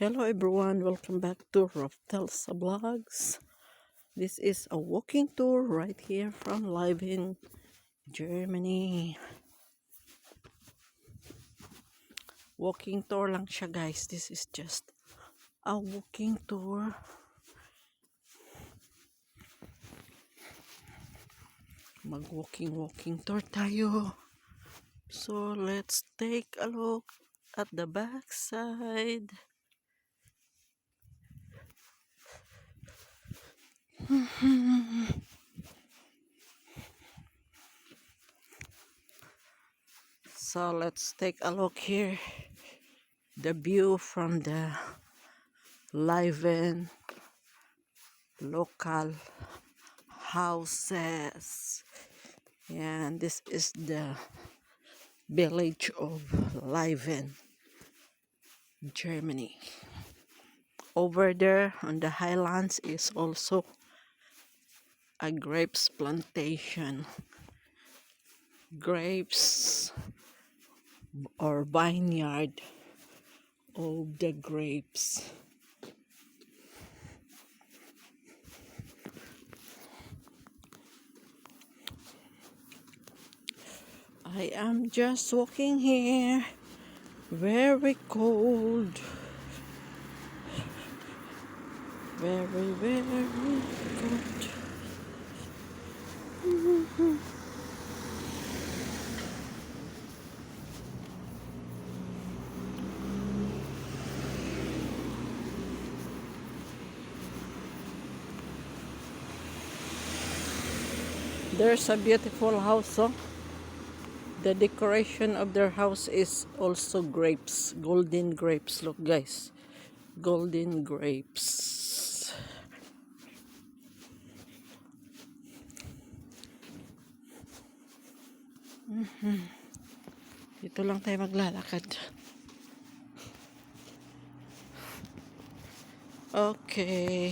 Hello everyone, welcome back to RAFTHELSA vlogs. This is a walking tour right here from LEIWEN, Germany. Walking tour lang siya guys. This is just a walking tour. Walking tour tayo. So let's take a look at the back side. So let's take a look here. The view from the LEIWEN local houses. And this is the village of LEIWEN, Germany. Over there on the highlands is also a grapes plantation. Grapes or vineyard of the grapes. I am just walking here. Very cold. Very cold. There's a beautiful house, oh. The decoration of their house is also grapes, golden grapes. Look guys, golden grapes. Dito lang tayo maglalakad. Okay.